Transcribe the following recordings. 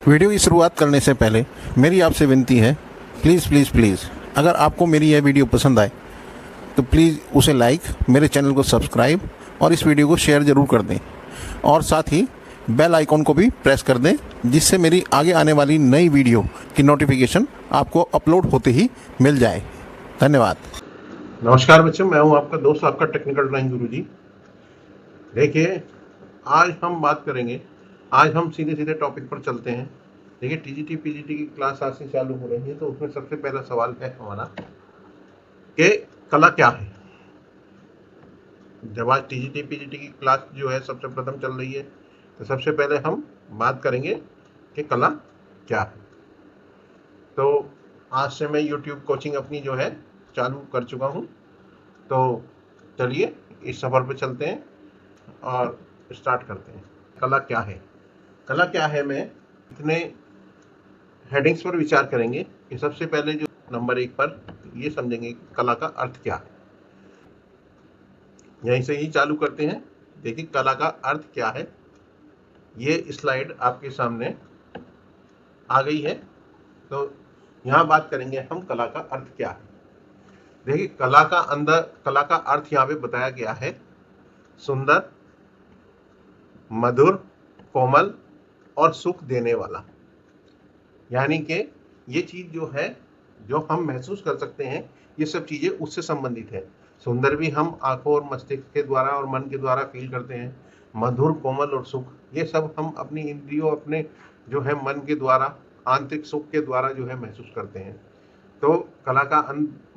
Video की शुरुआत करने से पहले मेरी आपसे विनती है, प्लीज़ अगर आपको मेरी यह वीडियो पसंद आए तो प्लीज़ उसे लाइक, मेरे चैनल को सब्सक्राइब और इस वीडियो को शेयर ज़रूर कर दें और साथ ही बेल आइकॉन को भी प्रेस कर दें, जिससे मेरी आगे आने वाली नई वीडियो की नोटिफिकेशन आपको अपलोड होते ही मिल जाए। धन्यवाद। नमस्कार बच्चों, मैं हूं आपका दोस्त, आपका टेक्निकल ड्राइंग गुरुजी। देखिए, आज हम बात करेंगे, आज हम सीधे टॉपिक पर चलते हैं। देखिए, टीजीटी पीजीटी की क्लास आज से चालू हो रही है, तो उसमें सबसे पहला सवाल है हमारा कि कला क्या है। जब आज टीजीटी पीजीटी की क्लास जो है सबसे प्रथम चल रही है, तो सबसे पहले हम बात करेंगे कि कला क्या है। तो आज से मैं यूट्यूब कोचिंग अपनी जो है चालू कर चुका हूँ। तो चलिए इस सफर पे चलते हैं और स्टार्ट करते हैं। कला क्या है, कला क्या है में इतने हेडिंग्स पर विचार करेंगे कि सबसे पहले जो नंबर 1 पर ये समझेंगे कि कला का अर्थ क्या है। यहीं से ही चालू करते हैं। देखिए, कला का अर्थ क्या है, ये स्लाइड आपके सामने आ गई है। तो यहाँ बात करेंगे हम कला का अर्थ क्या है। देखिए, कला का अर्थ यहाँ पे बताया गया है सुंदर, मधुर, कोमल और सुख देने वाला। यानी कि ये चीज जो है, जो हम महसूस कर सकते हैं, ये सब चीजें उससे संबंधित है। सुंदर भी हम आंखों और मस्तिष्क के द्वारा और मन के द्वारा फील करते हैं। मधुर, कोमल और सुख, ये सब हम अपनी इंद्रियों, अपने जो है मन के द्वारा, आंतरिक सुख के द्वारा जो है महसूस करते हैं। तो कला का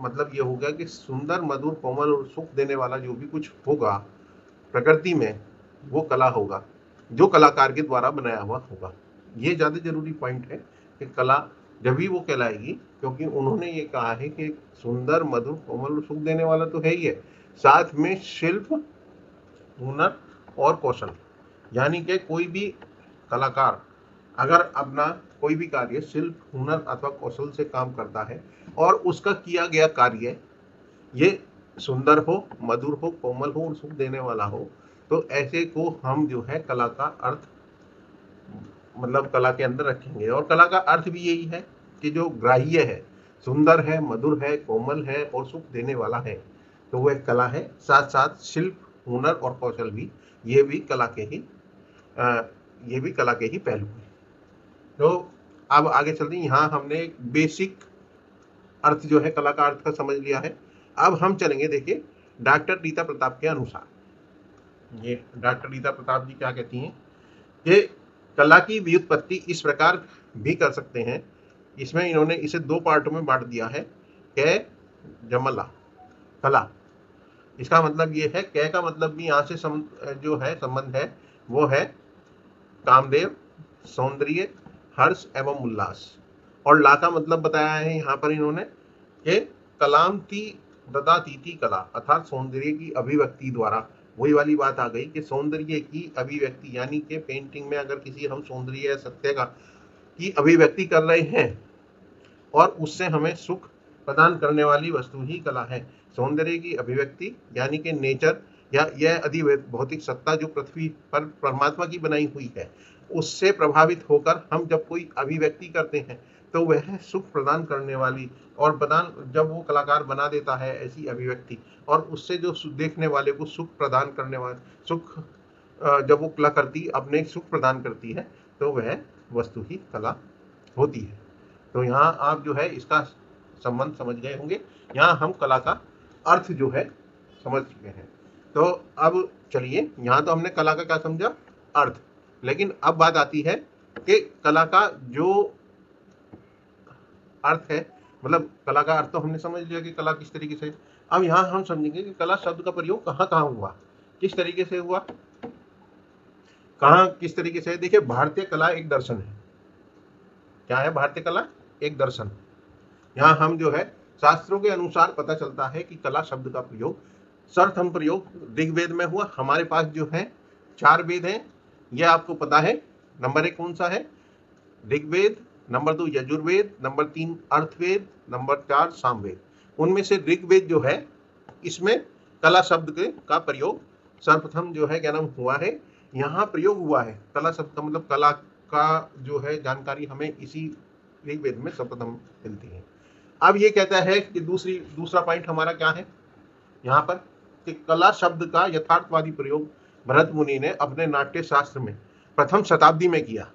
मतलब ये होगा कि सुंदर, मधुर, कोमल और सुख देने वाला जो भी कुछ होगा प्रकृति में, वो कला होगा, जो कलाकार के द्वारा बनाया हुआ होगा। ये ज्यादा जरूरी पॉइंट है कि कला जब भी वो कहलाएगी, क्योंकि उन्होंने ये कहा है कि सुंदर, मधुर, कोमल और सुख देने वाला तो है ही है, साथ में शिल्प, हुनर और कौशल। यानी कि कोई भी कलाकार अगर अपना कोई भी कार्य शिल्प, हुनर अथवा कौशल से काम करता है और उसका किया गया कार्य ये सुंदर हो, मधुर हो, कोमल हो और सुख देने वाला हो, तो ऐसे को हम जो है कला का अर्थ मतलब कला के अंदर रखेंगे। और कला का अर्थ भी यही है कि जो ग्राह्य है, सुंदर है, मधुर है, कोमल है और सुख देने वाला है, तो वो एक कला है। साथ साथ शिल्प, हुनर और कौशल भी, ये भी कला के ही पहलू है। तो अब आगे चलते हैं। यहाँ हमने एक बेसिक अर्थ जो है कला का अर्थ का समझ लिया है। अब हम चलेंगे, देखिए, डॉक्टर रीता प्रताप के अनुसार। ये डॉक्टर रीता प्रताप जी क्या कहती हैं कि कला की व्युत्पत्ति इस प्रकार भी कर सकते हैं। इसमें इन्होंने इसे 2 पार्टों में बांट दिया है। कै जमला कला, इसका मतलब ये है, कै का मतलब भी यहाँ से जो है संबंध है वो है कामदेव, सौंदर्य, हर्ष एवं उल्लास। और ला का मतलब बताया है यहाँ पर इन्होंने कि कलामती ददातीति कला, अर्थात सौंदर्य की अभिव्यक्ति द्वारा। वही वाली बात आ गई कि सौंदर्य की अभिव्यक्ति, यानी कि पेंटिंग में अगर किसी हम सौंदर्य या सत्य का की अभिव्यक्ति कर रहे हैं और उससे हमें सुख प्रदान करने वाली वस्तु ही कला है। सौंदर्य की अभिव्यक्ति यानी कि नेचर या यह अधिभौतिक सत्ता जो पृथ्वी पर परमात्मा की बनाई हुई है, उससे प्रभावित होकर हम जब कोई अभिव्यक्ति करते हैं तो वह सुख प्रदान करने वाली, और जब वो कलाकार बना देता है ऐसी अभिव्यक्ति और उससे जो देखने वाले को सुख प्रदान करने वाले जब वो कलाकृति अपने सुख प्रदान करती है, तो वह वस्तु ही कला होती है। तो यहाँ आप जो है इसका संबंध समझ गए होंगे। यहाँ हम कला का अर्थ जो है समझ चुके हैं। तो अब चलिए, यहाँ तो हमने कला का क्या समझा, अर्थ। लेकिन अब बात आती है कि कला का जो अर्थ है, मतलब कला का अर्थ तो हमने समझ लिया कि कला किस तरीके से। अब यहाँ हम समझेंगे कि कला शब्द का प्रयोग कहाँ कहाँ हुआ, किस तरीके से हुआ, कहाँ किस तरीके से। देखिए, भारतीय कला एक दर्शन है। क्या है भारतीय कला? एक दर्शन। यहाँ हम जो है शास्त्रों के अनुसार पता चलता है कि कला शब्द का प्रयोग, सर्वप्रथम प्रयोग ऋग्वेद में हुआ। हमारे पास जो है 4 वेद हैं, यह आपको पता है। नंबर 1 कौन सा है? Rigveda, number 2 Yajurveda, number 3 Atharvaveda, number 4 Samaveda. उनमें से ऋग्वेद जो है, इसमें कला शब्द का प्रयोग सर्वप्रथम जो है क्या नाम हुआ है, यहाँ प्रयोग हुआ है। कला शब्द का मतलब का जो है जानकारी हमें इसी ऋग्वेद में सर्वप्रथम मिलती है। अब ये कहता है कि दूसरा पॉइंट हमारा क्या है यहाँ पर, कि कला शब्द का यथार्थवादी प्रयोग भरत मुनि ने अपने नाट्य शास्त्र में प्रथम शताब्दी में किया।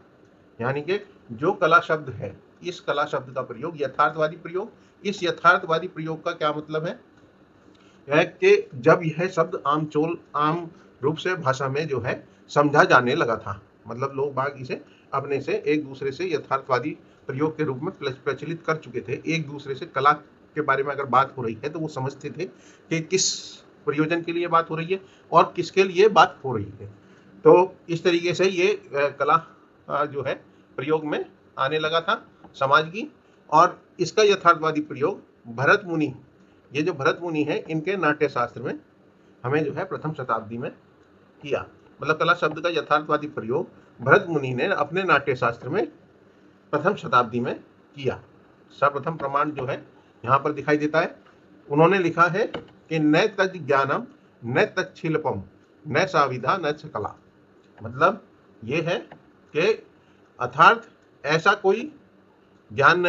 यानी कि जो कला शब्द है, इस कला शब्द का प्रयोग यथार्थवादी प्रयोग, इस यथार्थवादी प्रयोग का क्या मतलब है कि जब यह शब्द आम रूप से भाषा में जो है समझा जाने लगा था, मतलब लोग बाग इसे अपने से एक दूसरे से यथार्थवादी प्रयोग के रूप में प्रचलित कर चुके थे। एक दूसरे से कला के बारे में अगर बात हो रही है तो वो समझते थे कि किस प्रयोजन के लिए बात हो रही है और किसके लिए बात हो रही है। तो इस तरीके से ये कला जो है प्रयोग में आने लगा था समाज की, और इसका यथार्थवादी प्रयोग भरत मुनि, ये जो भरत मुनि है, इनके नाट्य शास्त्र में हमें जो है प्रथम शताब्दी में किया। मतलब कला शब्द का यथार्थवादी प्रयोग भरत मुनि ने अपने नाट्य शास्त्र में प्रथम शताब्दी में किया। सर्वप्रथम प्रमाण जो है यहाँ पर दिखाई देता है। उन्होंने लिखा है कि न तज ज्ञानम न तत्शिल्पम न साविधा न च कला। मतलब ये है कि अर्थात ऐसा कोई ज्ञान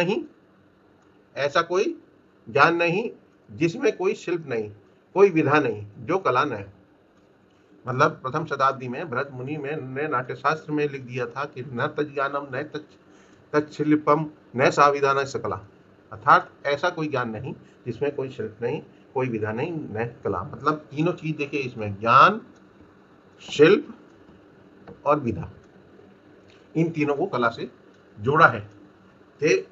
नहीं जिसमें कोई शिल्प नहीं, कोई विधा नहीं, जो कला न है। मतलब प्रथम शताब्दी में भरत मुनि ने नाट्यशास्त्र में लिख दिया था कि न तज्ज्ञानम न तत्शिल्पम न साविधा न सकला। अर्थात ऐसा कोई ज्ञान नहीं जिसमें कोई शिल्प नहीं, कोई विधा नहीं, न कला। मतलब तीनों चीज देखिए इसमें, ज्ञान, शिल्प और विधा, इन तीनों को कला से जोड़ा है कि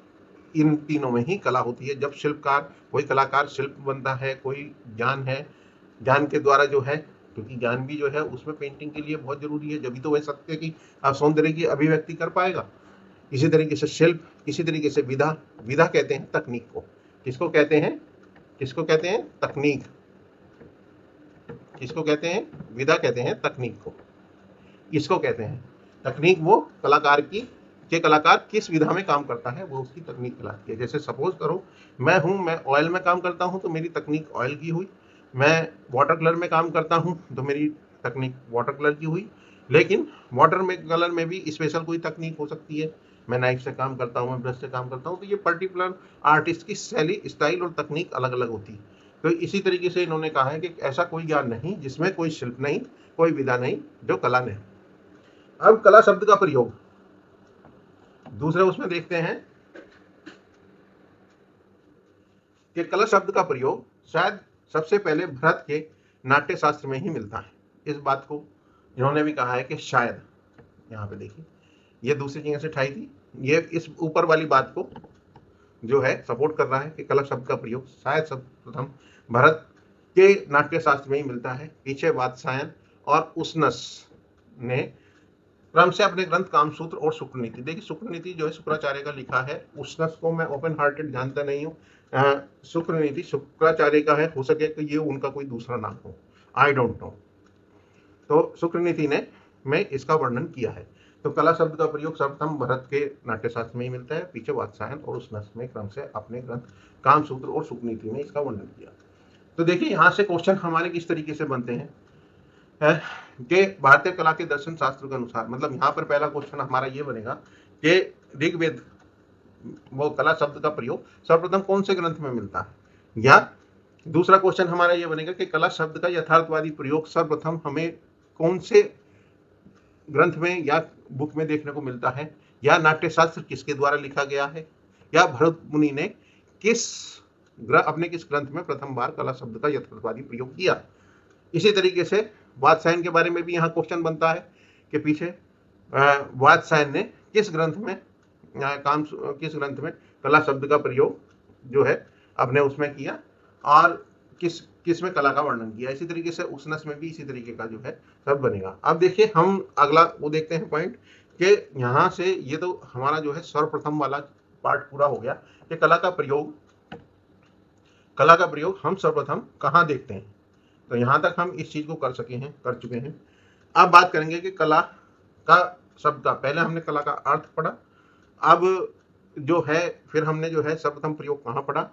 इन तीनों में ही कला होती है। जब शिल्पकार, कोई कलाकार शिल्प बनता है, कोई ज्ञान है, ज्ञान के द्वारा जो है, क्योंकि ज्ञान भी जो है उसमें पेंटिंग के लिए बहुत जरूरी है, जब तो वह सत्य की सौंदर्य की अभिव्यक्ति कर पाएगा। इसी तरीके से शिल्प, इसी तरीके से विधा। विधा कहते हैं तकनीक को। किसको कहते हैं? तकनीक। किसको कहते हैं? विधा कहते हैं तकनीक को। इसको कहते हैं तकनीक वो कलाकार की, कि कलाकार किस विधा में काम करता है, वो उसकी तकनीक कहलाती है। जैसे सपोज करो मैं ऑयल में काम करता हूं तो मेरी तकनीक ऑयल की हुई, मैं वाटर कलर में काम करता हूं तो मेरी तकनीक वाटर कलर की हुई। लेकिन वाटर में कलर में भी स्पेशल कोई तकनीक हो सकती है। मैं नाइफ से काम करता हूँ, मैं ब्रश से काम करता हूँ, तो ये पर्टिकुलर आर्टिस्ट की शैली, स्टाइल और तकनीक अलग अलग होती है। तो इसी तरीके से इन्होंने कहा है कि ऐसा कोई ज्ञान नहीं जिसमें कोई शिल्प नहीं, कोई विधा नहीं, जो कला नहीं। अब कला शब्द का प्रयोग दूसरे उसमें देखते हैं कि कला शब्द का प्रयोग शायद सबसे पहले भरत के नाट्य शास्त्र में ही मिलता है। इस बात को इन्होंने भी कहा है कि शायद, यहाँ पे देखिए ये दूसरी जगह से उठाई थी, ये इस ऊपर वाली बात को जो है सपोर्ट कर रहा है कि कला शब्द का प्रयोग शायद सर्वप्रथम भरत के नाट्य शास्त्र में ही मिलता है। पीछे वात्सायन और उसनस ने क्रम से अपने ग्रंथ कामसूत्र और शुक्रनीति, देखिए शुक्रनीति जो है शुक्राचार्य का लिखा है, उसनस को मैं ओपन हार्टेड जानता नहीं हूँ। शुक्रनीति शुक्राचार्य का है, हो सके तो ये उनका कोई दूसरा नाम हो, आई डोंट नो। तो शुक्रनीति ने में इसका वर्णन किया है। तो कला शब्द का प्रयोग सर्वप्रथम भरत के नाट्यशास्त्र में ही मिलता है, पीछे वात्सायन और उसनस में क्रम से अपने ग्रंथ कामसूत्र और शुक्रनीति में इसका वर्णन किया। तो देखिए यहाँ से क्वेश्चन हमारे किस तरीके से बनते हैं कि भारतीय कला के दर्शन शास्त्र के अनुसार, मतलब यहाँ पर पहला क्वेश्चन हमारा ये बनेगा कि ऋग्वेद, वो कला शब्द का प्रयोग सर्वप्रथम कौन से ग्रंथ में मिलता है, या दूसरा क्वेश्चन हमारा ये बनेगा कि कला शब्द का यथार्थवादी प्रयोग सर्वप्रथम हमें कौन से ग्रंथ में या बुक में देखने को मिलता है, या नाट्य शास्त्र किसके द्वारा लिखा गया है, या भरत मुनि ने अपने किस ग्रंथ में प्रथम बार कला शब्द का यथार्थवादी प्रयोग किया। इसी तरीके से वात्सायन के बारे में भी यहाँ क्वेश्चन बनता है कि पीछे वात्सायन ने किस ग्रंथ में कला शब्द का प्रयोग जो है अपने उसमें किया, और किस में कला का वर्णन किया। इसी तरीके से उसनस में भी इसी तरीके का जो है सब बनेगा। अब देखिए हम अगला वो देखते हैं पॉइंट कि यहाँ से ये तो हमारा जो है सर्वप्रथम वाला पार्ट पूरा हो गया कि कला का प्रयोग हम सर्वप्रथम कहाँ देखते हैं। तो यहाँ तक हम इस चीज को कर चुके हैं। अब बात करेंगे कि कला का शब्द का, पहले हमने कला का अर्थ पढ़ा, अब जो है फिर हमने जो है सर्वप्रथम प्रयोग कहाँ पढ़ा,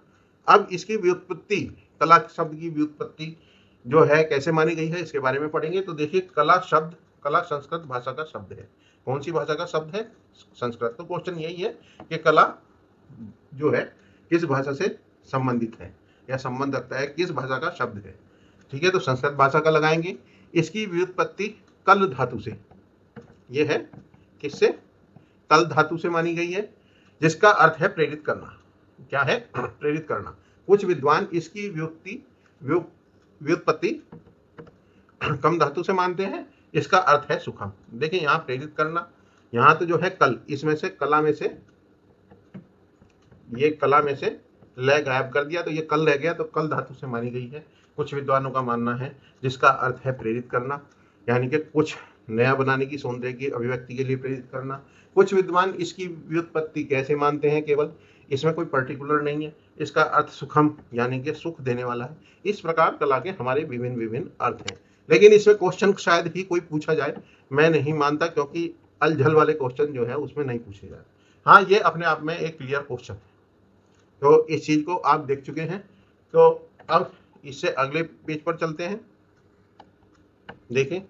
अब इसकी व्युत्पत्ति, कला शब्द की व्युत्पत्ति जो है कैसे मानी गई है इसके बारे में पढ़ेंगे। तो देखिए कला शब्द, कला संस्कृत भाषा का शब्द है। कौन सी भाषा का शब्द है? संस्कृत। तो क्वेश्चन यही है कि कला जो है किस भाषा से संबंधित है या संबंध रखता है, किस भाषा का शब्द है। ठीक है, तो संस्कृत भाषा का लगाएंगे। इसकी व्युत्पत्ति कल धातु से, ये है किससे? कल धातु से मानी गई है, जिसका अर्थ है प्रेरित करना। क्या है? प्रेरित करना। कुछ विद्वान इसकी व्युत्पत्ति कम धातु से मानते हैं, इसका अर्थ है सुखम। देखिए यहाँ प्रेरित करना, यहाँ तो जो है कल, इसमें से कला में से, ये कला में से लय गायब कर दिया तो ये कल रह गया, तो कल धातु से मानी गई है। कुछ विद्वानों का मानना है जिसका अर्थ है प्रेरित करना, यानी कि कुछ नया बनाने की, सौंदर्य की अभिव्यक्ति के लिए प्रेरित करना। कुछ विद्वान इसकी व्युत्पत्ति कैसे मानते हैं, केवल इसमें कोई पर्टिकुलर नहीं है, इसका अर्थ सुखम यानी कि सुख देने वाला है। इस प्रकार कला के हमारे विभिन्न विभिन्न अर्थ हैं, लेकिन इसमें क्वेश्चन शायद ही कोई पूछा जाए, मैं नहीं मानता, क्योंकि अलझल वाले क्वेश्चन जो है उसमें नहीं पूछे जाए। हाँ, ये अपने आप में एक क्लियर क्वेश्चन है, तो इस चीज को आप देख चुके हैं। तो अब इससे अगले पेज पर चलते हैं। देखें,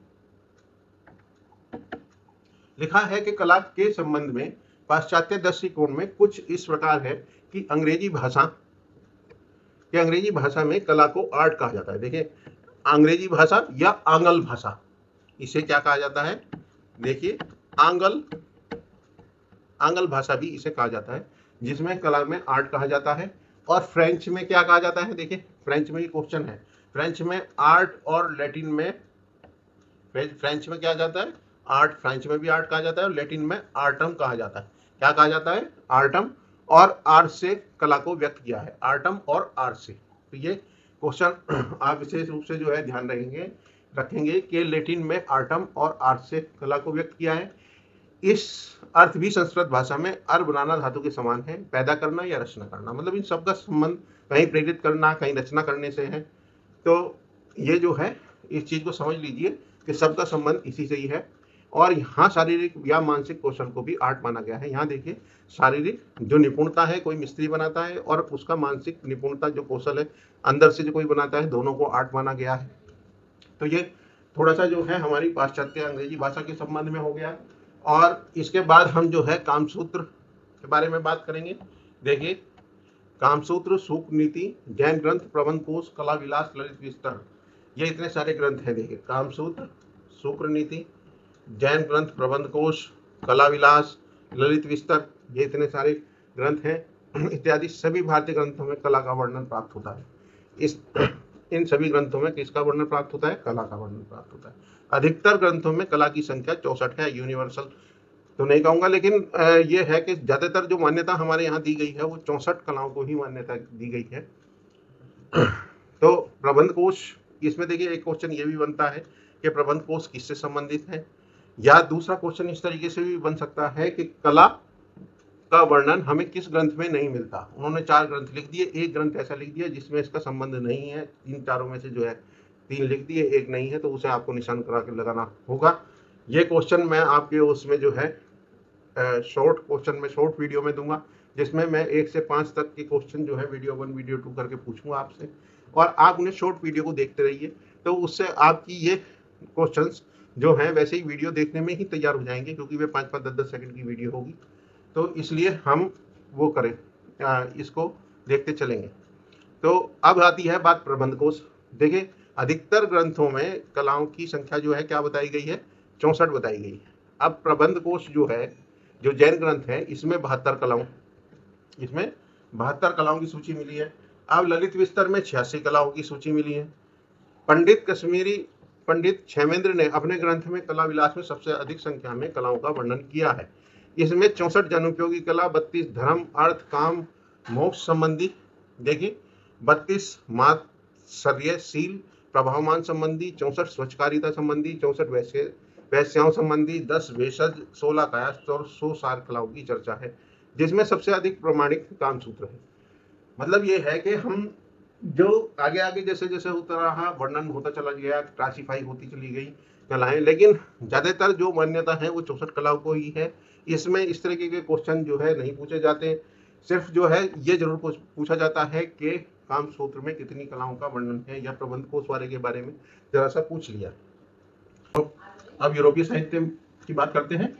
लिखा है कि कला के संबंध में पाश्चात्य दृष्टिकोण में कुछ इस प्रकार है कि अंग्रेजी भाषा में कला को आर्ट कहा जाता है। देखिए, अंग्रेजी भाषा या आंग्ल भाषा, इसे क्या कहा जाता है? देखिए, आंग्ल भाषा भी इसे कहा जाता है, जिसमें कला में आर्ट कहा जाता है। और फ्रेंच में क्या कहा जाता है? देखिए, फ्रेंच में ये क्वेश्चन है, फ्रेंच में आर्ट और लैटिन में, फ्रेंच में क्या जाता है? आर्ट, फ्रेंच में भी आर्ट कहा जाता है, और लैटिन में आर्टम कहा जाता है। क्या कहा जाता है? आर्टम, और आर्ट से कला को व्यक्त किया है, आर्टम और आर्ट से। तो ये क्वेश्चन आप विशेष रूप से जो है ध्यान रखेंगे कि लैटिन में आर्टम और आर्ट से कला को व्यक्त किया है। इस अर्थ भी संस्कृत भाषा में अर बनाना धातु के समान है, पैदा करना या रचना करना। मतलब इन सबका संबंध कहीं प्रेरित करना, कहीं रचना करने से है। तो ये जो है, इस चीज को समझ लीजिए कि सबका संबंध इसी से ही है। और यहाँ शारीरिक या मानसिक कौशल को भी आर्ट माना गया है। यहाँ देखिए, शारीरिक जो निपुणता है, कोई मिस्त्री बनाता है, और उसका मानसिक निपुणता जो कौशल है अंदर से जो कोई बनाता है, दोनों को आर्ट माना गया है। तो ये थोड़ा सा जो है हमारी पाश्चात्य अंग्रेजी भाषा के संबंध में हो गया। और इसके बाद हम जो है कामसूत्र के बारे में बात करेंगे। देखिए, कामसूत्र, सूक्ष्म नीति, जैन ग्रंथ, प्रबंध कोश, कला विलास, ललित विस्तर, ये इतने सारे ग्रंथ हैं। देखिए, कामसूत्र, सूक्ष्म नीति, जैन ग्रंथ, प्रबंध कोश, कला विलास, ललित विस्तर, ये इतने सारे ग्रंथ हैं। इत्यादि सभी भारतीय ग्रंथों में कला का वर्णन प्राप्त होता है। इन सभी ग्रंथों में किसका वर्णन प्राप्त होता है? कला का वर्णन प्राप्त होता है। अधिकतर ग्रंथों में कला की संख्या 64 है। यूनिवर्सल तो नहीं कहूंगा, लेकिन ये है कि ज्यादातर जो मान्यता हमारे यहाँ दी गई है वो 64 कलाओं को ही मान्यता दी गई है। तो प्रबंध कोश, इसमें देखिए एक क्वेश्चन ये भी बनता है कि प्रबंध कोश किससे संबंधित है, या दूसरा क्वेश्चन इस तरीके से भी बन सकता है कि कला का वर्णन हमें किस ग्रंथ में नहीं मिलता। उन्होंने 4 ग्रंथ लिख दिए, एक ग्रंथ ऐसा लिख दिया जिसमें इसका संबंध नहीं है। 3-4 में से जो है 3 लिख दिए, एक नहीं है, तो उसे आपको निशान करा के लगाना होगा। ये क्वेश्चन मैं आपके उसमें जो है शॉर्ट क्वेश्चन में, शॉर्ट वीडियो में दूंगा, जिसमें मैं 1 से 5 तक के क्वेश्चन जो है वीडियो 1 वीडियो 2 करके पूछूंगा आपसे, और आप उन्हें शॉर्ट वीडियो को देखते रहिए। तो उससे आपकी ये क्वेश्चंस जो हैं वैसे ही वीडियो देखने में ही तैयार हो जाएंगे, क्योंकि वे 5-5, 10-10 सेकंड की वीडियो होगी। तो इसलिए हम वो करें, इसको देखते चलेंगे। तो अब आती है बात प्रबंध कोश। देखिए, अधिकतर ग्रंथों में कलाओं की संख्या जो है क्या बताई गई है? 64 बताई गई है। अब प्रबंध कोश जो है, जो जैन ग्रंथ है, इसमें 72 कलाओं की सूची मिली है। अब ललित विस्तर में 86 कलाओं की सूची मिली है। पंडित क्षेमेंद्र ने अपने ग्रंथ में कला विलास में सबसे अधिक संख्या में कलाओं का वर्णन किया है। इसमें 64 जनोपयोगी कला, 32 धर्म, अर्थ, काम, मोक्ष संबंधी, देखिए 32 मात्सर्यशील प्रभावमान संबंधी, 64 स्वच्छकारिता संबंधी, 64 वैश्याओं संबंधी, 10 भेषज, 16 कायास्थ और 100 सार कलाओं की चर्चा है, जिसमें सबसे अधिक प्रमाणिक कामसूत्र है। मतलब ये है कि हम जो आगे आगे जैसे जैसे होता रहा, वर्णन होता चला गया, क्लासिफाई होती चली गई कलाएं, लेकिन ज्यादातर जो मान्यता है वो 64 कलाओं को ही है। इसमें इस तरीके के क्वेश्चन जो है नहीं पूछे जाते। सिर्फ जो है ये जरूर पूछा जाता है कि कामसूत्र में कितनी कलाओं का वर्णन है, या प्रबंध कोश वाले के बारे में जरा सा पूछ लिया। तो अब यूरोपीय साहित्य की बात करते हैं।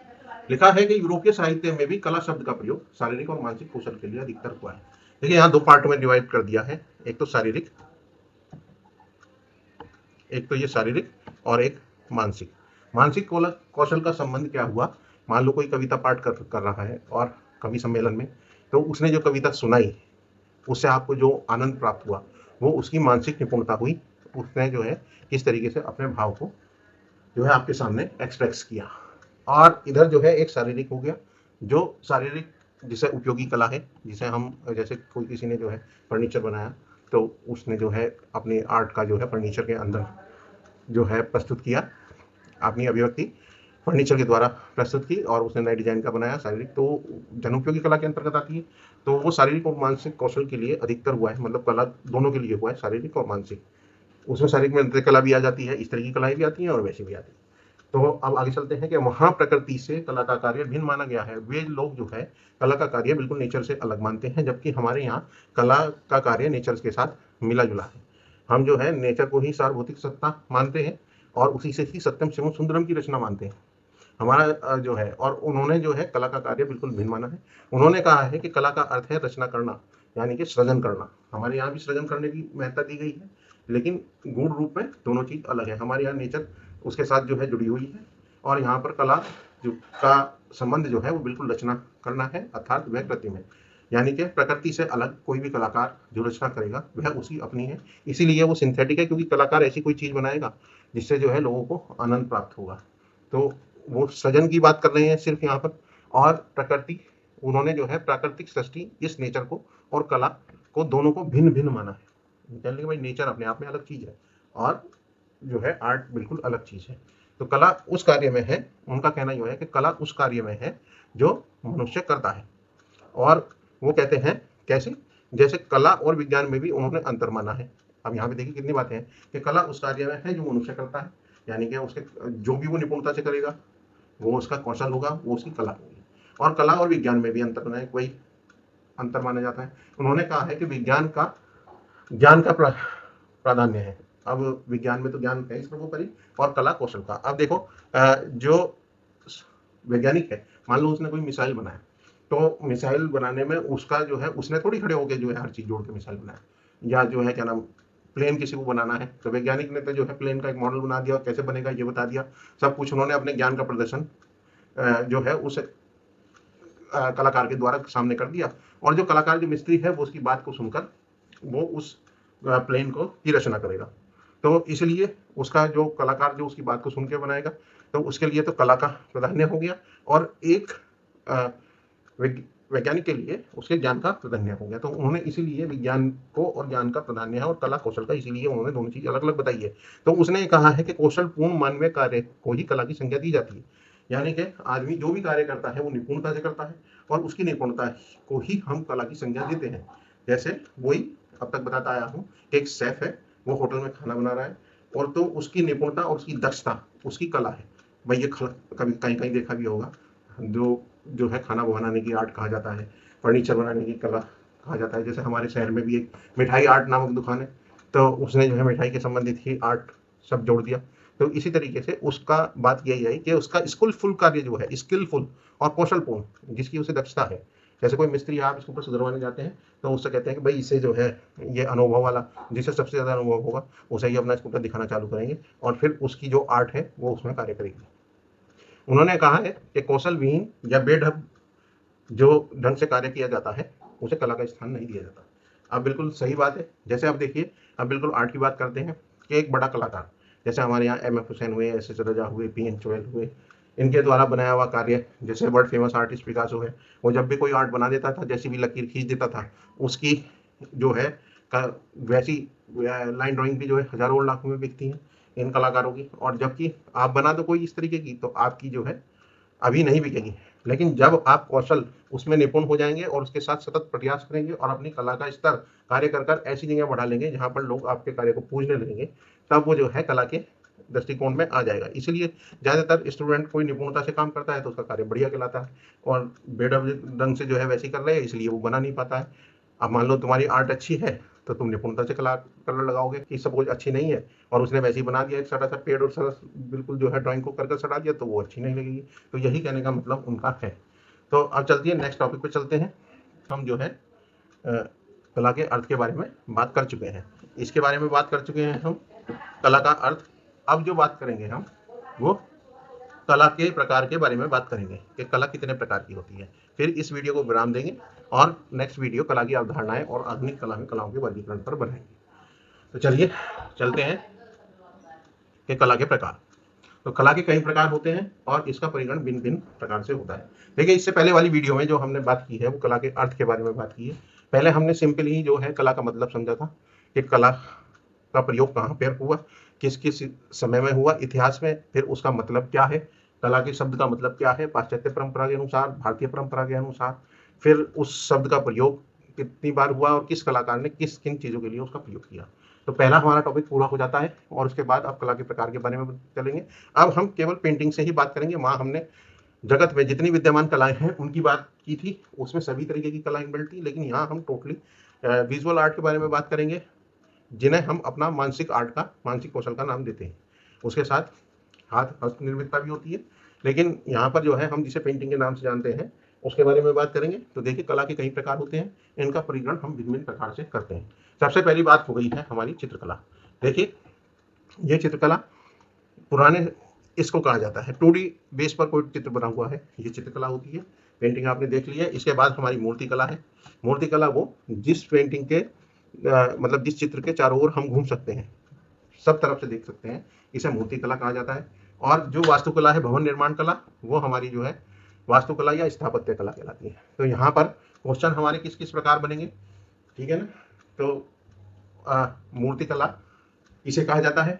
लिखा है कि यूरोपीय साहित्य में भी कला शब्द का प्रयोग शारीरिक और मानसिक कौशल के लिए अधिकतर हुआ है। देखिए यहाँ दो पार्ट में डिवाइड कर दिया है, एक तो शारीरिक, एक तो ये शारीरिक और एक मानसिक। मानसिक कौशल का संबंध क्या हुआ, मान लो कोई कविता पाठ कर रहा है और कवि सम्मेलन में, तो उसने जो कविता सुनाई उससे आपको जो आनंद प्राप्त हुआ वो उसकी मानसिक निपुणता हुई। उसने जो है किस तरीके से अपने भाव को जो है आपके सामने एक्सप्रेस किया। और इधर जो है एक शारीरिक हो गया, जो शारीरिक जिसे उपयोगी कला है, जिसे हम जैसे कोई किसी ने जो है फर्नीचर बनाया तो उसने जो है अपने आर्ट का जो है फर्नीचर के अंदर जो है प्रस्तुत किया, अपनी अभिव्यक्ति फर्नीचर के द्वारा प्रस्तुत की और उसने नए डिजाइन का बनाया। शारीरिक तो जनोपयोगी कला के अंतर्गत आती है, तो वो शारीरिक और मानसिक कौशल के लिए अधिकतर हुआ है, मतलब कला दोनों के लिए हुआ है, शारीरिक और मानसिक। उसमें शारीरिक में नृत्य कला भी आ जाती है, इस तरह की कलाएं भी आती हैं और वैसी भी आती है। तो अब आगे चलते हैं कि वहां प्रकृति से कला का कार्य भिन्न माना गया है। वे लोग जो है कला का कार्य बिल्कुल नेचर से अलग मानते हैं, जबकि हमारे यहाँ कला का कार्य नेचर के साथ मिला जुला है। हम जो है नेचर को ही सार्वभौतिक सत्ता मानते हैं और उसी से ही सत्यम शिवम सुंदरम की रचना मानते हैं हमारा जो है। और उन्होंने जो है कला का कार्य बिल्कुल भिन्न माना है। उन्होंने कहा है कि कला का अर्थ है रचना करना, यानी कि सृजन करना। हमारे यहाँ भी सृजन करने की महत्ता दी गई है, लेकिन गुण रूप में दोनों चीज अलग है। हमारे यहाँ नेचर उसके साथ जो है जुड़ी हुई है और यहाँ पर कला जो का संबंध जो है वो बिल्कुल रचना करना है, अर्थात वह कृत्रिम है। यानी कि प्रकृति से अलग कोई भी कलाकार जो रचना करेगा वह उसकी अपनी है, इसीलिए वो सिंथेटिक है, क्योंकि कलाकार ऐसी कोई चीज बनाएगा जिससे जो है लोगों को आनंद प्राप्त होगा। तो वो सृजन की बात कर रहे हैं सिर्फ यहाँ पर। और प्रकृति, उन्होंने जो है प्राकृतिक सृष्टि इस नेचर को और कला को दोनों को भिन्न भिन्न माना है। कहने कि भाई नेचर अपने आप में अलग चीज है और जो है आर्ट बिल्कुल अलग चीज है। तो कला उस कार्य में है, उनका कहना यह है कि कला उस कार्य में है जो मनुष्य करता है। और वो कहते हैं कैसे, जैसे कला और विज्ञान में भी उन्होंने अंतर माना है। अब यहाँ पे देखिए कितनी बातें हैं कि कला उस कार्य में है जो मनुष्य करता है, यानी कि उसके जो भी वो निपुणता से करेगा वो उसका कौशल होगा, वो उसकी कला होगी। और कला और विज्ञान में भी अंतर बना है, कोई अंतर माना जाता है। उन्होंने कहा है कि विज्ञान का ज्ञान का प्राधान्य है। अब विज्ञान में तो ज्ञान है सर्वोपरि और कला कौशल का। अब देखो जो वैज्ञानिक है, मान लो उसने कोई मिसाइल बनाया, तो मिसाइल बनाने में उसका जो है उसने थोड़ी खड़े होकर जो है हर चीज जोड़ के मिसाइल बनाया, या जो है क्या नाम प्लेन किसी को बनाना है तो वैज्ञानिक ने तो जो है प्लेन का एक मॉडल बना दिया और कैसे बनेगा ये बता दिया। सब कुछ उन्होंने अपने ज्ञान का प्रदर्शन जो है उस कलाकार के द्वारा सामने कर दिया। और जो कलाकार जो मिस्त्री है वो उसकी बात को सुनकर वो उस प्लेन को की रचना करेगा। तो इसलिए उसका जो कलाकार जो उसकी बात को सुन के बनाएगा, तो उसके लिए तो कला का प्राधान्य हो गया। और एक वैज्ञानिक के लिए उसके ज्ञान का प्राधान्य हो गया। तो उन्होंने इसीलिए विज्ञान को और ज्ञान का प्राधान्य है और कला कौशल का, इसीलिए उन्होंने दोनों चीज अलग अलग बताई है। तो उसने कहा है कि कौशल पूर्ण मानवीय कार्य को ही कला की संज्ञा दी जाती है, यानी कि आदमी जो भी कार्य करता है वो निपुणता से करता है और उसकी निपुणता को ही हम कला की संज्ञा देते हैं। जैसे वही अब तक बताता आया हूँ कि एक शेफ है, वो होटल में खाना बना रहा है और तो उसकी निपुणता और उसकी दक्षता उसकी कला है। भाई ये कभी कहीं कहीं देखा भी होगा, जो है खाना बनाने की आर्ट कहा जाता है, फर्नीचर बनाने की कला कहा जाता है। जैसे हमारे शहर में भी एक मिठाई आर्ट नामक दुकान है, तो उसने जो है मिठाई के संबंधित ही आर्ट सब जोड़ दिया। तो इसी तरीके से उसका बात यही है कि उसका स्किलफुल कार्य जो है, स्किलफुल और कौशलपूर्ण जिसकी उसे दक्षता है। जैसे कोई मिस्त्री आप इसके ऊपर सुधरवाने जाते हैं तो उससे कहते हैं कि भाई इसे जो है ये अनुभव वाला, जिसे सबसे ज़्यादा अनुभव होगा उसे ही अपना स्कूटर दिखाना चालू करेंगे और फिर उसकी जो आर्ट है वो उसमें कार्य करेगी। उन्होंने कहा है कि कौशल विहीन या बेढब जो ढंग से कार्य किया जाता है उसे कला का स्थान नहीं दिया जाता। अब बिल्कुल सही बात है। जैसे आप देखिए, अब बिल्कुल आर्ट की बात करते हैं कि एक बड़ा कलाकार जैसे हमारे यहाँ एम एफ हुसैन हुए, एस एस रजा हुए, पी एन चोयल हुए, इनके द्वारा बनाया हुआ कार्य, जैसे वर्ल्ड फेमस आर्टिस्ट पिकासो है, वो जब भी कोई आर्ट बना देता था, जैसी भी लकीर खींच देता था, उसकी जो है वैसी लाइन ड्राइंग भी जो है हजारों और लाखों में बिकती है इन कलाकारों की। और जबकि आप बना दो कोई इस तरीके की तो आपकी जो है अभी नहीं बिकेगी, लेकिन जब आप कौशल उसमें निपुण हो जाएंगे और उसके साथ सतत प्रयास करेंगे और अपनी कला का स्तर कार्य कर कर ऐसी जगह बढ़ा लेंगे जहां पर लोग आपके कार्य को पूजने लगेंगे, तब वो जो है कला के दृष्टिकोण में आ जाएगा। इसलिए ज़्यादातर स्टूडेंट कोई निपुणता से काम करता है तो उसका कार्य बढ़िया कहलाता है, और बेढब ढंग से जो है वैसे ही कर रहे हैं इसलिए वो बना नहीं पाता है। अब मान लो तुम्हारी आर्ट अच्छी है तो तुम निपुणता से कलर लगाओगे कि सब कुछ अच्छी नहीं है और उसने वैसे ही बना दिया एक सड़ा सा पेड़ और सड़ा बिल्कुल जो है ड्राइंग को कर सड़ा दिया, तो वो अच्छी नहीं लगेगी। तो यही कहने का मतलब उनका है। तो अब चलती है नेक्स्ट टॉपिक पे चलते हैं। हम जो है कला के अर्थ के बारे में बात कर चुके हैं, इसके बारे में बात कर चुके हैं हम कला का अर्थ। अब जो बात करेंगे हम वो कला के प्रकार के बारे में बात करेंगे कि कला कितने प्रकार की होती है। फिर इस वीडियो को विराम देंगे और नेक्स्ट वीडियो कला की अवधारणाएं और आधुनिक कला में कलाओं के वर्गीकरण पर बनाएंगे। तो चलिए चलते हैं कि कला के प्रकार। तो कला के कई प्रकार होते हैं और इसका परिगण भिन्न भिन्न प्रकार से होता है। देखिए, इससे पहले वाली वीडियो में जो हमने बात की है वो कला के अर्थ के बारे में बात की है। पहले हमने सिंपल ही जो है कला का मतलब समझा था कि कला का प्रयोग कहाँ पर हुआ, किस किस समय में हुआ, इतिहास में, फिर उसका मतलब क्या है, कला के शब्द का मतलब क्या है पाश्चात्य परंपरा के अनुसार, भारतीय परंपरा के अनुसार, फिर उस शब्द का प्रयोग कितनी बार हुआ और किस कलाकार ने किस किन चीज़ों के लिए उसका प्रयोग किया। तो पहला हमारा टॉपिक पूरा हो जाता है और उसके बाद अब कला के प्रकार के बारे में चलेंगे। अब हम केवल पेंटिंग से ही बात करेंगे। वहाँ हमने जगत में जितनी विद्यमान कलाएं हैं उनकी बात की थी, उसमें सभी तरीके की कलाएं मिलती, लेकिन यहाँ हम टोटली विजुअल आर्ट के बारे में बात करेंगे, जिन्हें हम अपना मानसिक आर्ट का, मानसिक कौशल का नाम देते हैं। उसके साथ हाथ हस्त निर्मितता भी होती है, लेकिन यहाँ पर जो है हम जिसे पेंटिंग के नाम से जानते हैं उसके बारे में बात करेंगे। तो देखिए, कला के कई प्रकार होते हैं, इनका परिगण हम भिन्न भिन्न प्रकार से करते हैं। सबसे पहली बात हो गई है हमारी चित्रकला। देखिए, ये चित्रकला पुराने इसको कहा जाता है 2D बेस पर कोई चित्र बना हुआ है, ये चित्रकला होती है। पेंटिंग आपने देख ली है। इसके बाद हमारी मूर्ति कला है। मूर्ति कला वो जिस पेंटिंग के मतलब जिस चित्र के चारों ओर हम घूम सकते हैं, सब तरफ से देख सकते हैं, इसे मूर्ति कला कहा जाता है। और जो वास्तुकला है, भवन निर्माण कला, वो हमारी जो है वास्तुकला या स्थापत्य कला कहलाती है। तो यहाँ पर क्वेश्चन हमारे किस किस प्रकार बनेंगे, ठीक है ना। तो मूर्ति कला इसे कहा जाता है।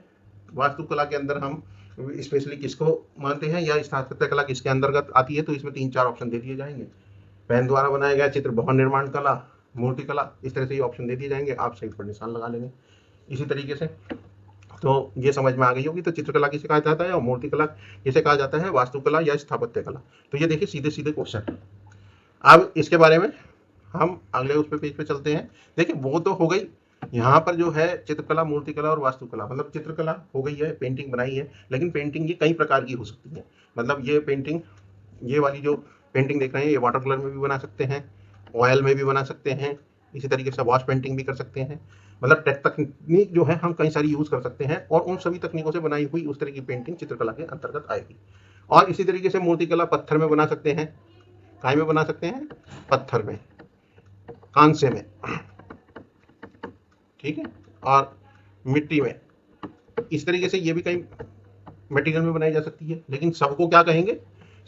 वास्तुकला के अंदर हम स्पेशली किसको मानते हैं या स्थापत्य कला किसके अंतर्गत आती है, तो इसमें 3-4 ऑप्शन दे दिए जाएंगे। पेन द्वारा बनाया गया चित्र, भवन निर्माण कला, मूर्ति कला, इस तरह से ये ऑप्शन दे दिए जाएंगे। आप सही पर निशान लगा लेंगे इसी तरीके से। तो ये समझ में आ गई होगी। तो चित्रकला किसे कहा जाता है और मूर्ति कला किसे कहा जाता है, वास्तुकला या स्थापत्य कला। तो ये देखिए सीधे सीधे क्वेश्चन। अब इसके बारे में हम अगले उस पे पेज पे चलते हैं। देखिए, वो तो हो गई यहाँ पर जो है चित्रकला, मूर्तिकला और वास्तुकला। मतलब चित्रकला हो गई है, पेंटिंग बनाई है, लेकिन पेंटिंग ये कई प्रकार की हो सकती है। मतलब ये पेंटिंग, ये वाली जो पेंटिंग देख रहे हैं, ये वाटर कलर में भी बना सकते हैं, ऑयल में भी बना सकते हैं, इसी तरीके से वॉश पेंटिंग भी कर सकते हैं। मतलब तकनीक जो है हम कई सारी यूज कर सकते हैं और उन सभी तकनीकों से बनाई हुई उस तरह की पेंटिंग चित्रकला के अंतर्गत आएगी। और इसी तरीके से मूर्तिकला पत्थर में बना सकते हैं, काय में बना सकते हैं, पत्थर में, कांसे में, ठीक है, और मिट्टी में। इस तरीके से ये भी कई मटेरियल में बनाई जा सकती है, लेकिन सबको क्या कहेंगे,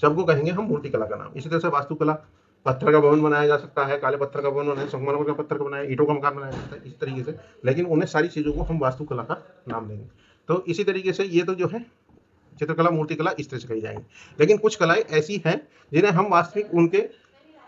सबको कहेंगे हम मूर्तिकला का नाम। इसी तरह से वास्तुकला, पत्थर का भवन बनाया जा सकता है, काले पत्थर का भवन बनाया, संगमरमर का पत्थर का बनाया, ईंटों का मकान बनाया जाता है, इस तरीके से। लेकिन उन्हें सारी चीज़ों को हम वास्तुकला का नाम देंगे। तो इसी तरीके से ये तो जो है चित्रकला, मूर्तिकला इस तरह से कही जाएंगी। लेकिन कुछ कलाएं ऐसी हैं जिन्हें हम वास्तविक उनके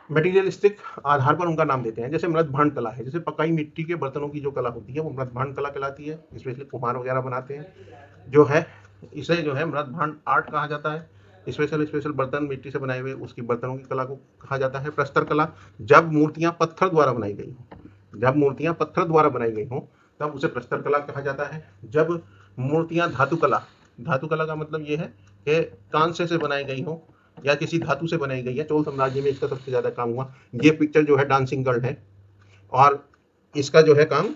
मटेरियलिस्टिक आधार पर उनका नाम देते हैं। जैसे मृदभांड कला है, जैसे पकाई मिट्टी के बर्तनों की जो कला होती है वो मृदभांड कला कहलाती है। स्पेशली कुम्हार वगैरह बनाते हैं जो है, इसे जो है मृदभांड आर्ट कहा जाता है। स्पेशल बर्तन मिट्टी से बनाए हुए उसकी बर्तनों की कला को कहा जाता है। प्रस्तर कला, जब मूर्तियां पत्थर द्वारा बनाई गई हों, जब मूर्तियां पत्थर द्वारा बनाई गई हों तब उसे प्रस्तर कला कहा जाता है। जब मूर्तियां धातु कला, धातु कला का मतलब ये है कि कांसे से बनाई गई हो या किसी धातु से बनाई गई है। चोल साम्राज्य में इसका सबसे ज्यादा काम हुआ। ये पिक्चर जो है डांसिंग गर्ल है और इसका जो है काम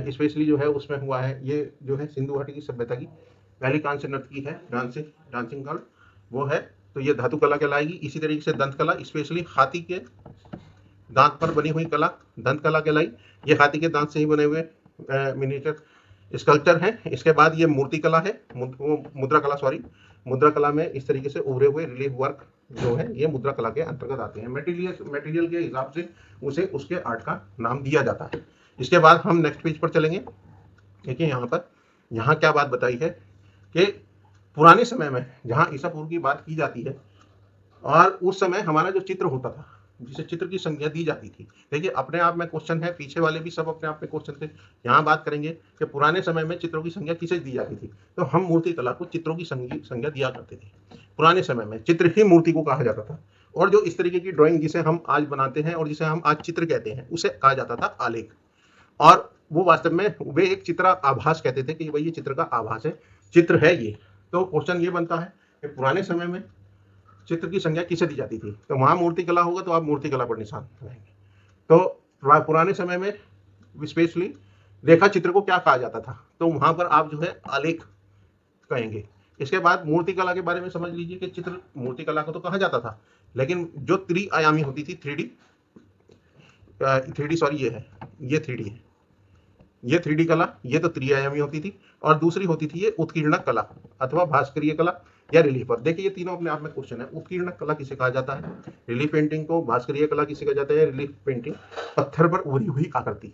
स्पेशली जो है उसमें हुआ है। ये जो है सिंधु घाटी की सभ्यता की पहली कांस्य नर्तकी है, डांसिंग गर्ल वो है। तो ये धातु कला कहलाएगी। इसी तरीके से दंत कला, स्पेशली हाथी के दांत पर बनी हुई कला दंत कला कहलाई। ये हाथी के दांत से ही बने हुए मिनिएचर स्कल्पचर है। इसके बाद ये मूर्ति कला है, मुद्रा कला, सॉरी, मुद्रा कला में इस तरीके से उभरे हुए रिलीफ वर्क जो है ये मुद्रा कला के अंतर्गत आते हैं। मटेरियल के हिसाब से उसे उसके आर्ट का नाम दिया जाता है। इसके बाद हम नेक्स्ट पेज पर चलेंगे। देखिए यहाँ क्या बात बताई है कि पुराने समय में जहाँ ईसा पूर्व की बात की जाती है और उस समय हमारा जो चित्र होता था, जिसे चित्र की संज्ञा दी जाती थी। देखिए, अपने आप में क्वेश्चन है, पीछे वाले भी सब अपने आप में क्वेश्चन थे। यहाँ बात करेंगे कि पुराने समय में चित्रों की संज्ञा किसे दी जाती थी। तो हम मूर्ति कला को चित्रों की संज्ञा दिया करते थे। पुराने समय में चित्र ही मूर्ति को कहा जाता था और जो इस तरीके की ड्राइंग जिसे हम आज बनाते हैं और जिसे हम आज चित्र कहते हैं उसे कहा जाता था आलेख। और वो वास्तव में वे एक चित्र आभास कहते थे कि भाई ये चित्र का आभास है, चित्र है ये। तो क्वेश्चन ये बनता है कि पुराने समय में चित्र की संज्ञा किसे दी जाती थी? तो वहां मूर्तिकला होगा तो आप मूर्तिकला पर निशान लगाएंगे। तो पुराने समय में स्पेशली रेखा चित्र को क्या कहा जाता था? तो वहां पर आप जो है आलेख कहेंगे। इसके बाद मूर्तिकला के बारे में समझ लीजिए कि चित्र मूर्तिकला को तो कहा जाता था, लेकिन जो त्रिआयामी होती थी, थ्री डी सॉरी ये थ्री डी है, ये थ्री डी कला, ये तो त्रिआयामी होती थी। और दूसरी होती थी ये उत्कीर्णक कला अथवा भास्करीय कला या रिलीफ पर। देखिए ये तीनों अपने आप में क्वेश्चन है। उत्कीर्णक कला किसे कहा जाता है? रिलीफ पेंटिंग को। भास्करीय कला किसे कहा जाता है? रिलीफ पेंटिंग, पत्थर पर उभरी हुई आकृति,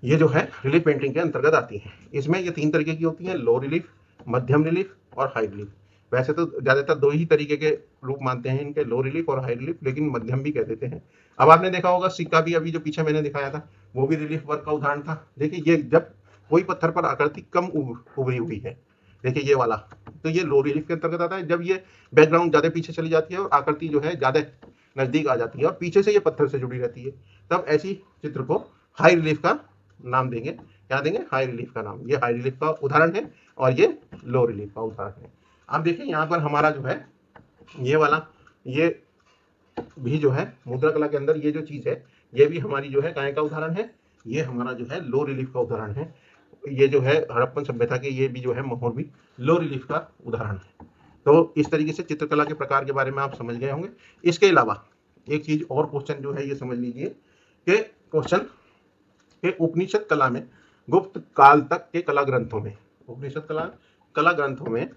ये जो है रिलीफ पेंटिंग के अंतर्गत आती है। इसमें ये तीन तरीके की होती है, लो रिलीफ, मध्यम रिलीफ और हाई रिलीफ। वैसे तो ज्यादातर दो ही तरीके के रूप मानते हैं इनके, लो रिलीफ और हाई रिलीफ, लेकिन मध्यम भी कह देते हैं। अब आपने देखा होगा सिक्का भी अभी जो पीछे मैंने दिखाया था वो भी रिलीफ वर्क का उदाहरण था। देखिए ये जब कोई पत्थर पर आकृति कम उभरी हुई है, देखिए ये वाला, तो ये लो रिलीफ के अंतर्गत आता है। जब ये बैकग्राउंड ज्यादा पीछे चली जाती है और आकृति जो है ज्यादा नजदीक आ जाती है और पीछे से ये पत्थर से जुड़ी रहती है, तब ऐसी चित्र को हाई रिलीफ का नाम देंगे। क्या देंगे? हाई रिलीफ का नाम। ये हाई रिलीफ का उदाहरण है और ये लो रिलीफ का उदाहरण है। अब देखिए यहाँ पर हमारा जो है ये वाला, ये भी जो है मुद्रा कला के अंदर ये जो चीज है ये भी हमारी जो है काय का उदाहरण है, ये हमारा जो है लो रिलीफ का उदाहरण है। ये जो है हड़प्पन सभ्यता के, ये भी जो है मोहर भी लो रिलीफ का उदाहरण है। तो इस तरीके से चित्रकला के प्रकार के बारे में आप समझ गए होंगे। इसके अलावा एक चीज और क्वेश्चन जो है ये समझ लीजिए कि क्वेश्चन के उपनिषद कला में, गुप्त काल तक के कला ग्रंथों में, उपनिषद कला ग्रंथों में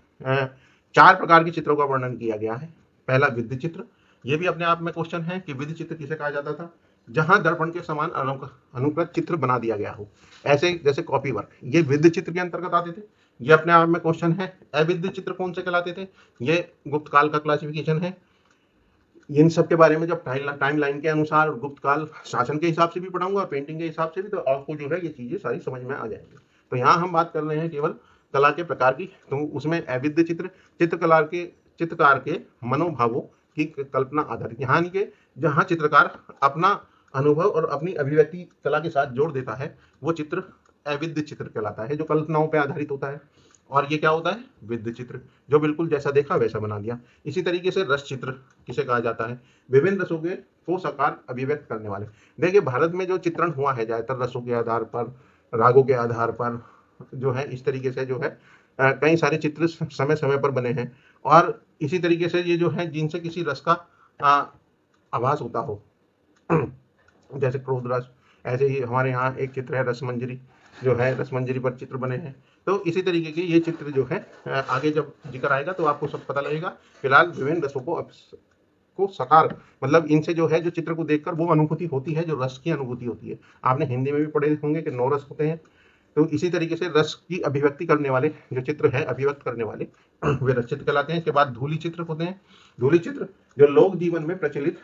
4 प्रकार के चित्रों का वर्णन किया गया है। पहला विद्य चित्र, ये भी अपने आप में क्वेश्चन है कि विद्य चित्र किसे कहा जाता था? जहां दर्पण के समान अनुकृत चित्र बना दिया गया हो, ऐसे जैसे कॉपी वर्क, ये विद्य चित्र के अंतर्गत आते थे। ये अपने आप में क्वेश्चन है। अविद्य चित्र कौन से कहलाते थे? ये गुप्त काल का क्लासिफिकेशन है। इन सब के बारे में जब टाइम लाइन के अनुसार गुप्त काल शासन के हिसाब से भी पढ़ाऊंगा और पेंटिंग के हिसाब से भी, तो आपको जो है ये चीजें सारी समझ में आ जाएंगी। तो यहाँ हम बात कर रहे हैं केवल कला के प्रकार की, तो उसमें अविद्य चित्र, चित्रकार के मनोभावों की कल्पना आधारित, यानी कि जहाँ चित्रकार अपना अनुभव और अपनी अभिव्यक्ति कला के साथ जोड़ देता है, वो चित्र अविद्य चित्र कहलाता है, जो कल्पनाओं पर आधारित होता है। और ये क्या होता है? विद्य चित्र, जो बिल्कुल जैसा देखा वैसा बना दिया। इसी तरीके से रस चित्र किसे कहा जाता है? विभिन्न रसों के को साकार अभिव्यक्त करने वाले। देखिए भारत में जो चित्रण हुआ है ज्यादातर रसों के आधार पर, रागों के आधार पर जो है, इस तरीके से जो है कई सारे चित्र समय समय पर बने हैं। और इसी तरीके से ये जो है जिनसे किसी रस का आभास होता हो, जैसे क्रोध रस, ऐसे ही हमारे यहाँ एक चित्र है रसमंजरी, जो है रसमंजरी पर चित्र बने हैं। तो इसी तरीके के ये चित्र जो है आगे जब जिक्र आएगा तो आपको सब पता लगेगा। फिलहाल विभिन्न रसों को साकार, मतलब इनसे जो है जो चित्र को देखकर वो अनुभूति होती है, जो रस की अनुभूति होती है। आपने हिंदी में भी पढ़े होंगे कि 9 रस होते हैं। तो इसी तरीके से रस की अभिव्यक्ति करने वाले जो चित्र है, अभिव्यक्त करने वाले, वे रस चित्र कहलाते हैं। इसके बाद धूली चित्र होते हैं। धूली चित्र जो लोक जीवन में प्रचलित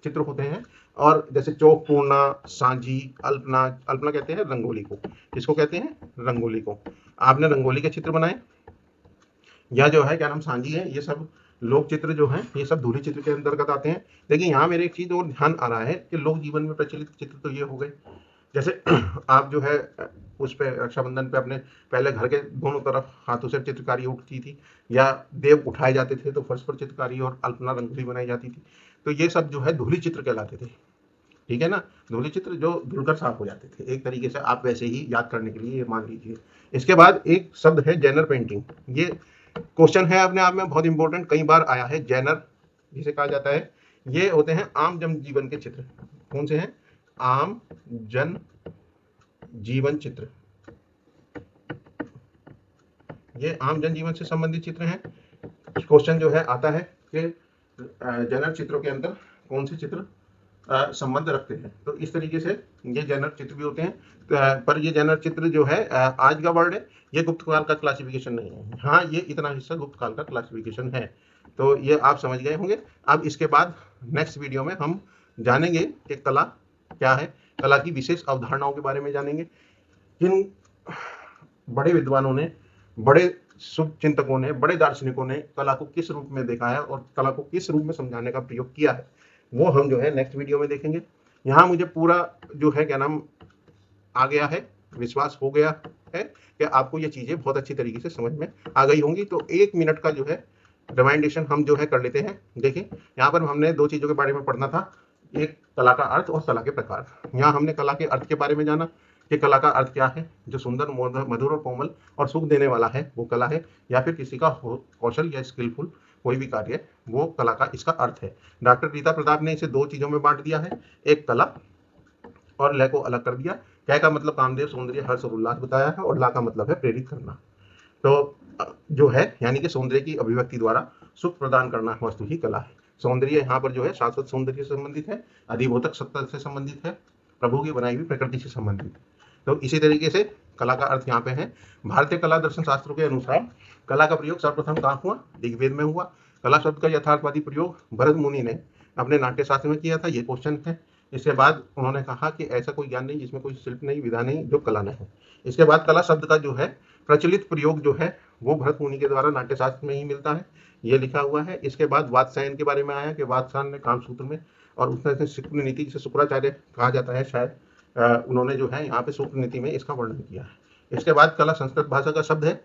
चित्र होते हैं, और जैसे चौक पूर्णा, सांझी, अल्पना, अल्पना कहते हैं रंगोली को, किसको कहते हैं? रंगोली को। आपने रंगोली के चित्र बनाए, या जो है क्या नाम सांझी है, ये सब लोक चित्र जो है ये सब धूली चित्र के अंतर्गत आते हैं। लेकिन यहाँ मेरे एक चीज और ध्यान आ रहा है कि लोक जीवन में प्रचलित चित्र तो ये हो गए, जैसे आप जो है उस पे रक्षाबंधन पे अपने पहले घर के दोनों तरफ हाथों से चित्रकारी उठती थी, या देव उठाए जाते थे तो फर्श पर चित्रकारी और अल्पना रंगोली बनाई जाती थी। तो ये सब जो है धूली चित्र कहलाते थे, ठीक है ना? धूली चित्र जो धुलकर साफ हो जाते थे, एक तरीके से आप वैसे ही याद करने के लिए ये मान लीजिए। इसके बाद एक शब्द है जैनर पेंटिंग। ये क्वेश्चन है अपने आप में बहुत इंपॉर्टेंट, कई बार आया है। जैनर जिसे कहा जाता है, ये होते हैं आम जन जीवन के चित्र। कौन से हैं? आम जन जीवन चित्र। ये आम जन जीवन से संबंधित चित्र हैं। क्वेश्चन जो है आता है कि जैनर चित्रों के अंदर कौन से चित्र संबंध रखते हैं। तो इस तरीके से ये जैनर चित्र भी होते हैं। पर ये जैनर चित्र जो है आज का वर्ड है, ये गुप्त काल का क्लासिफिकेशन नहीं है। हाँ, ये इतना हिस्सा गुप्त काल का क्लासिफिकेशन है। तो ये आप समझ गए होंगे। अब इसके बाद नेक्स्ट वीडियो में हम जानेंगे कि कला क्या है, कला की विशेष अवधारणाओं के बारे में जानेंगे। किन बड़े विद्वानों ने, बड़े शुभ चिंतकों ने, बड़े दार्शनिकों ने कला को किस रूप में देखा है और कला को किस रूप में समझाने का प्रयोग किया है, वो हम जो है नेक्स्ट वीडियो में देखेंगे। यहाँ मुझे पूरा जो है क्या नाम आ गया है, विश्वास हो गया है कि आपको ये चीज़ें बहुत अच्छी तरीके से समझ में आ गई होंगी। तो 1 मिनट का जो है रिमाइंडेशन हम जो है कर लेते हैं। देखिए यहाँ पर हमने 2 चीज़ों के बारे में पढ़ना था, एक कला का अर्थ और कला के प्रकार। यहाँ हमने कला के अर्थ के बारे में जाना कि कला का अर्थ क्या है, जो सुंदर, मधुर और कोमल और सुख देने वाला है वो कला है, या फिर किसी का कौशल या स्किलफुल कोई भी कार्य है वो कला का इसका अर्थ है। डॉक्टर रीता प्रताप ने इसे 2 चीज़ों में बांट दिया है, एक कला और लय को अलग कर दिया। कह का मतलब कामदेव, सौंदर्य, हर्ष और उल्लास बताया है, और ला का मतलब है प्रेरित करना। तो जो है यानी कि सौंदर्य की अभिव्यक्ति द्वारा सुख प्रदान करना वस्तु ही कला है। सौंदर्य यहाँ पर जो है शाश्वत सौंदर्य से संबंधित है, अधिभौतक सत्ता से संबंधित है, प्रभु की बनाई हुई प्रकृति से संबंधित है। तो इसी तरीके से कला का अर्थ यहाँ पे है। भारतीय कला दर्शन शास्त्रों के अनुसार कला का प्रयोग सर्वप्रथम कहाँ हुआ? ऋग्वेद में हुआ। कला शब्द का यथार्थवादी प्रयोग भरत मुनि ने अपने नाट्य शास्त्र में किया था, ये क्वेश्चन है। इसके बाद उन्होंने कहा कि ऐसा कोई ज्ञान नहीं जिसमें कोई शिल्प नहीं, विधा नहीं, जो कला नहीं है। इसके बाद कला शब्द का जो है प्रचलित प्रयोग जो है वो भरत मुनि के द्वारा नाट्य शास्त्र में ही मिलता है, ये लिखा हुआ है। इसके बाद वात्स्यायन के बारे में आया कि वात्स्यायन ने कामसूत्र में और उसने शुक्र नीति, जिसे शुक्राचार्य कहा जाता है शायद, उन्होंने जो है यहाँ पे शुक्र नीति में इसका वर्णन किया है। इसके बाद कला संस्कृत भाषा का शब्द है,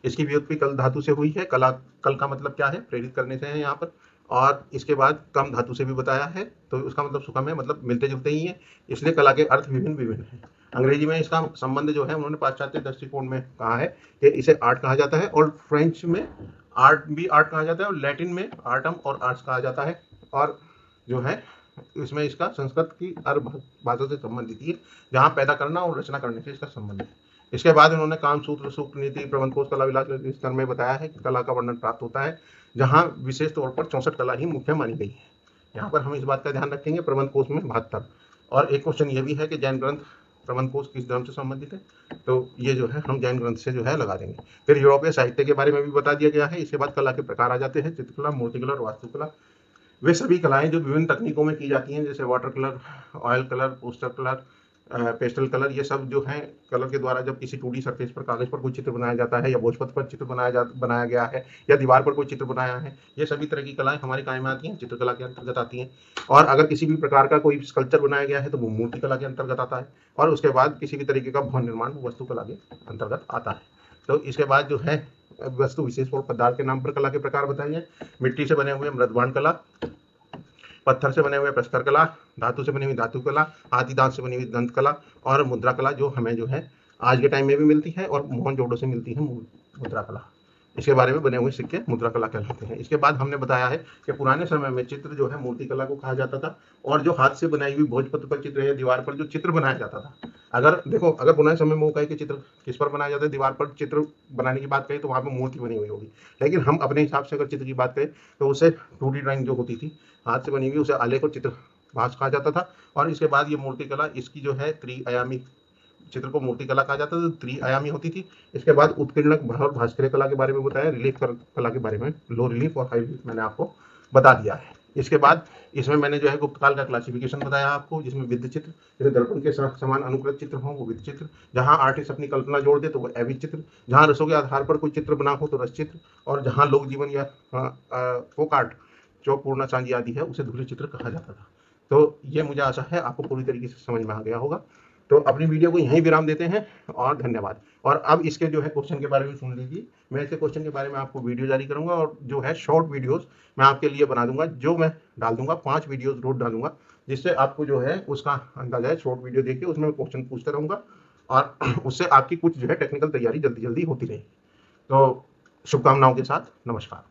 इसकी व्युत्पत्ति कल धातु से हुई है। कला, कल का मतलब क्या है? प्रेरित करने से है यहाँ पर। और इसके बाद कम धातु से भी बताया है, तो उसका मतलब सुखम है, मतलब मिलते जुलते ही है, इसलिए कला के अर्थ विभिन्न विभिन्न हैं। अंग्रेजी में इसका संबंध जो है उन्होंने पाश्चात्य दृष्टिकोण में कहा है कि इसे आर्ट कहा जाता है, और फ्रेंच में आर्ट भी आर्ट कहा जाता है, और लैटिन में आर्टम और आर्ट्स कहा जाता है। और जो है इसमें इसका संस्कृत की भाषा से संबंधित है, जहाँ पैदा करना और रचना करने से इसका संबंध है। इसके बाद इन्होंने कामसूत्र, सूक्ष्म नीति, प्रबंधकोश, कला विलास स्तर में बताया है कि कला का वर्णन प्राप्त होता है, जहाँ विशेष तौर पर 64 कला ही मुख्य मानी गई है। यहाँ पर हम इस बात का ध्यान रखेंगे, प्रबंधकोश में 72। और एक क्वेश्चन ये भी है कि जैन ग्रंथ प्रबंधकोश किस धर्म से संबंधित है, तो ये जो है हम जैन ग्रंथ से जो है लगा देंगे। फिर यूरोपीय साहित्य के बारे में भी बता दिया गया है। इसके बाद कला के प्रकार आ जाते हैं, चित्रकला, मूर्तिकला और वास्तुकला। वे सभी कलाएं जो विभिन्न तकनीकों में की जाती हैं, जैसे water colour, oil colour, poster colour, pastel colour, ये सब जो है कलर के द्वारा जब किसी 2D सरफेस पर, कागज पर कोई चित्र बनाया जाता है, या भोजपत्र पर चित्र बनाया गया है, या दीवार पर कोई चित्र बनाया है, ये सभी तरह की कलाएं हमारे काम में आती हैं, चित्रकला के अंतर्गत आती हैं। और अगर किसी भी प्रकार का कोई स्कल्पचर बनाया गया है तो वो मूर्ति कला के अंतर्गत आता है। और उसके बाद किसी भी तरीके का भवन निर्माण वस्तुकला के अंतर्गत आता है। तो इसके बाद जो है वस्तु विशेष और पदार्थ के नाम पर कला के प्रकार बताइए। मिट्टी से बने हुए मृदबाण कला, पत्थर से बने हुए प्रस्तर कला, धातु से बनी हुई धातु कला, हाथी दांत से बनी हुई दंत कला, और मुद्रा कला जो हमें जो है आज के टाइम में भी मिलती है, और मोहनजोदड़ो से मिलती है मुद्रा कला। इसके बारे में बने हुए सिक्के मुद्रा कला कहलाते हैं। इसके बाद हमने बताया है कि पुराने समय में चित्र जो है मूर्ति कला को कहा जाता था, और जो हाथ से बनाई हुई भोजपत्र पर चित्र या दीवार पर जो चित्र बनाया जाता था, अगर देखो, अगर पुराने समय में वो कहे कि चित्र किस पर बनाया जाता है, दीवार पर चित्र बनाने की बात करें तो वहाँ पर मूर्ति बनी हुई होगी। लेकिन हम अपने हिसाब से अगर चित्र की बात करें तो उसे 2D ड्राइंग जो होती थी हाथ से बनी हुई, उसे आलेख और चित्र भाष कहा जाता था। और इसके बाद ये मूर्ति कला, इसकी जो है त्रिआयामी चित्र को मूर्ति कला कहा जाता था, त्रिआयामी होती थी। इसके बाद उत्कीर्णक और भास्कर्य कला के बारे में बताया, रिलीफ कला के बारे में, लो रिलीफ और हाई रिलीफ मैंने आपको बता दिया है। इसके बाद इसमें मैंने जो है गुप्त काल का क्लासिफिकेशन बताया आपको, जिसमें विद्ध चित्र, जैसे दर्पण के समान अनुकृत चित्र हो वो विद्ध चित्र, जहाँ आर्टिस्ट अपनी कल्पना जोड़ दे तो वो अविद्ध चित्र, जहाँ रसों के आधार पर कोई चित्र बना हो तो रस चित्र, और जहाँ लोक जीवन या फोक आर्ट जो पूर्णा चांदी आदि है उसे धूरी चित्र कहा जाता था। तो ये मुझे आशा है आपको पूरी तरीके से समझ में आ गया होगा। तो अपनी वीडियो को यहीं विराम देते हैं, और धन्यवाद। और अब इसके जो है क्वेश्चन के बारे में सुन लीजिए। मैं इसके क्वेश्चन के बारे में आपको वीडियो जारी करूंगा, और जो है शॉर्ट वीडियोस मैं आपके लिए बना दूंगा, जो मैं डाल दूंगा 5 वीडियोस रोज डालूंगा, जिससे आपको जो है उसका अंदाजा है। शॉर्ट वीडियो देखिए, उसमें मैं क्वेश्चन पूछता रहूँगा, और उससे आपकी कुछ जो है टेक्निकल तैयारी जल्दी जल्दी होती रहेगी। तो शुभकामनाओं के साथ नमस्कार।